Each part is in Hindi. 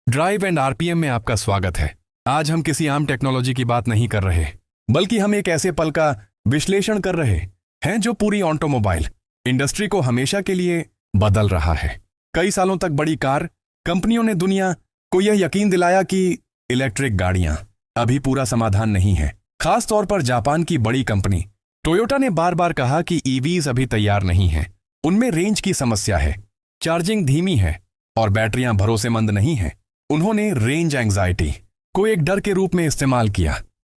ड्राइव एंड आरपीएम में आपका स्वागत है। आज हम किसी आम टेक्नोलॉजी की बात नहीं कर रहे, बल्कि हम एक ऐसे पल का विश्लेषण कर रहे हैं जो पूरी ऑटोमोबाइल इंडस्ट्री को हमेशा के लिए बदल रहा है। कई सालों तक बड़ी कार कंपनियों ने दुनिया को यह यकीन दिलाया कि इलेक्ट्रिक गाड़ियां अभी पूरा समाधान नहीं है। खास तौर पर जापान की बड़ी कंपनी टोयोटा ने बार बार कहा कि ईवीज अभी तैयार नहीं है। उनमें रेंज की समस्या है, चार्जिंग धीमी है और बैटरियां भरोसेमंद नहीं हैं। उन्होंने रेंज एंग्जाइटी को एक डर के रूप में इस्तेमाल किया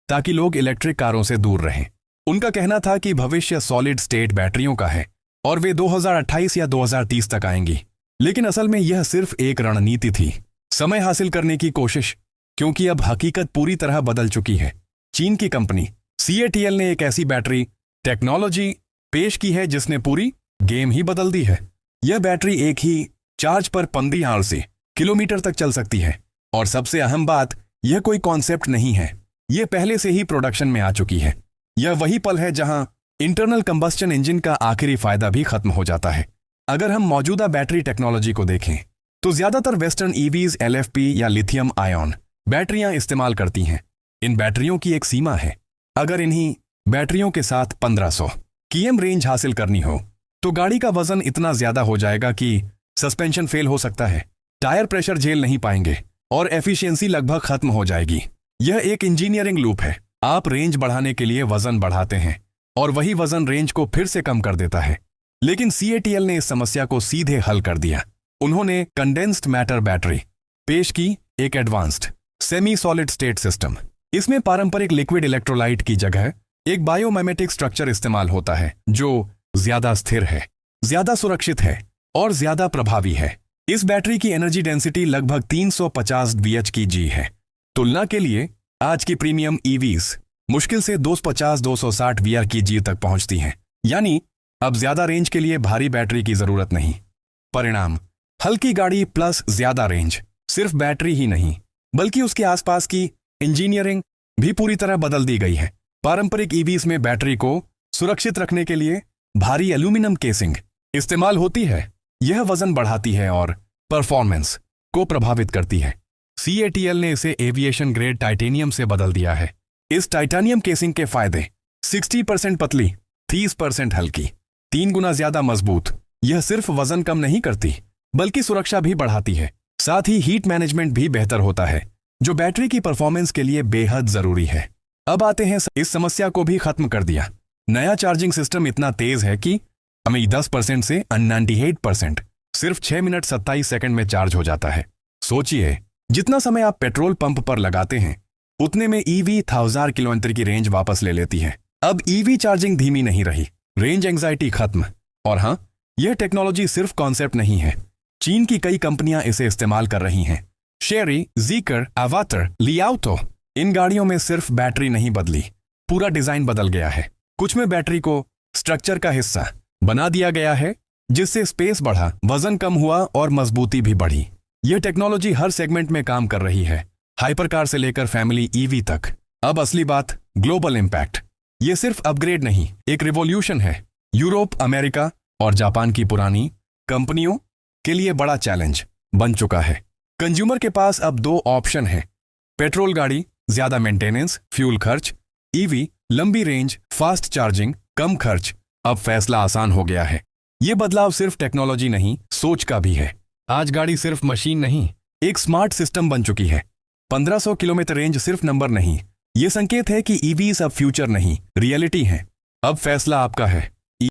ताकि लोग इलेक्ट्रिक कारों से दूर रहें। उनका कहना था कि भविष्य सॉलिड स्टेट बैटरियों का है और वे 2028 या 2030 तक आएंगी। लेकिन असल में यह सिर्फ एक रणनीति थी, समय हासिल करने की कोशिश, क्योंकि अब हकीकत पूरी तरह बदल चुकी है। चीन की कंपनी CATL ने एक ऐसी बैटरी टेक्नोलॉजी पेश की है जिसने पूरी गेम ही बदल दी है। यह बैटरी एक ही चार्ज पर 15 किलोमीटर तक चल सकती है और सबसे अहम बात, यह कोई कॉन्सेप्ट नहीं है, यह पहले से ही प्रोडक्शन में आ चुकी है। यह वही पल है जहां इंटरनल कंबस्शन इंजन का आखिरी फायदा भी खत्म हो जाता है। अगर हम मौजूदा बैटरी टेक्नोलॉजी को देखें तो ज्यादातर वेस्टर्न ईवीज LFP या लिथियम आयन बैटरियां इस्तेमाल करती हैं। इन बैटरियों की एक सीमा है। अगर इन्हीं बैटरियों के साथ 1500 km रेंज हासिल करनी हो तो गाड़ी का वजन इतना ज्यादा हो जाएगा कि सस्पेंशन फेल हो सकता है, टायर प्रेशर झेल नहीं पाएंगे और एफिशिएंसी लगभग खत्म हो जाएगी। यह एक इंजीनियरिंग लूप है। आप रेंज बढ़ाने के लिए वजन बढ़ाते हैं और वही वजन रेंज को फिर से कम कर देता है। लेकिन CATL ने इस समस्या को सीधे हल कर दिया। उन्होंने कंडेंस्ड मैटर बैटरी पेश की, एक advanced semi solid state system. इसमें पारंपरिक लिक्विड इलेक्ट्रोलाइट की जगह एक बायोमिमेटिक स्ट्रक्चर इस्तेमाल होता है जो ज्यादा स्थिर है, ज्यादा सुरक्षित है और ज्यादा प्रभावी है। इस बैटरी की एनर्जी डेंसिटी लगभग 350 VH की जी है। तुलना के लिए आज की प्रीमियम ईवीज मुश्किल से 250-260 VR की जी तक पहुंचती हैं। यानी अब ज्यादा रेंज के लिए भारी बैटरी की जरूरत नहीं। परिणाम, हल्की गाड़ी प्लस ज्यादा रेंज। सिर्फ बैटरी ही नहीं, बल्कि उसके आसपास की इंजीनियरिंग भी पूरी तरह बदल दी गई है। पारंपरिक ईवीज में बैटरी को सुरक्षित रखने के लिए भारी एल्यूमिनियम केसिंग इस्तेमाल होती है। यह वजन बढ़ाती है और परफॉर्मेंस को प्रभावित करती है। CATL ने इसे एविएशन ग्रेड टाइटेनियम से बदल दिया है। इस टाइटेनियम केसिंग के फायदे: 60% पतली, 30% हल्की, 3 गुना ज्यादा मजबूत। यह सिर्फ वजन कम नहीं करती, बल्कि सुरक्षा भी बढ़ाती है। साथ ही हीट मैनेजमेंट भी बेहतर होता है, जो बैटरी की परफॉर्मेंस के लिए बेहद जरूरी है। अब आते हैं, इस समस्या को भी खत्म कर दिया। नया चार्जिंग सिस्टम इतना तेज है कि हमें 10% से 98% सिर्फ 6 मिनट 27 सेकंड में चार्ज हो जाता है। सोचिए, जितना समय आप पेट्रोल पंप पर लगाते हैं उतने में EV 1000 किलोमीटर की रेंज वापस ले लेती है। अब EV चार्जिंग धीमी नहीं रही, रेंज एंग्जाइटी खत्म। और हाँ, यह टेक्नोलॉजी सिर्फ कॉन्सेप्ट नहीं है। चीन की कई कंपनियां इसे इस्तेमाल कर रही हैं। शेरी, जीकर, अवातर, लियाओटो। इन गाड़ियों में सिर्फ बैटरी नहीं बदली, पूरा डिजाइन बदल गया है। कुछ में बैटरी को स्ट्रक्चर का हिस्सा बना दिया गया है, जिससे स्पेस बढ़ा, वजन कम हुआ और मजबूती भी बढ़ी। यह टेक्नोलॉजी हर सेगमेंट में काम कर रही है, हाइपरकार से लेकर फैमिली EV तक। अब असली बात, ग्लोबल इंपैक्ट। यह सिर्फ अपग्रेड नहीं, एक रिवॉल्यूशन है। यूरोप, अमेरिका और जापान की पुरानी कंपनियों के लिए बड़ा चैलेंज बन चुका है। कंज्यूमर के पास अब 2 ऑप्शन हैं: पेट्रोल गाड़ी, ज्यादा मेंटेनेंस, फ्यूल खर्च; EV, लंबी रेंज, फास्ट चार्जिंग, कम खर्च। अब फैसला आसान हो गया है। ये बदलाव सिर्फ टेक्नोलॉजी नहीं, सोच का भी है। आज गाड़ी सिर्फ मशीन नहीं, एक स्मार्ट सिस्टम बन चुकी है। 1500 किलोमीटर रेंज सिर्फ नंबर नहीं, ये संकेत है कि EVs अब फ्यूचर नहीं, रियलिटी है। अब फैसला आपका है।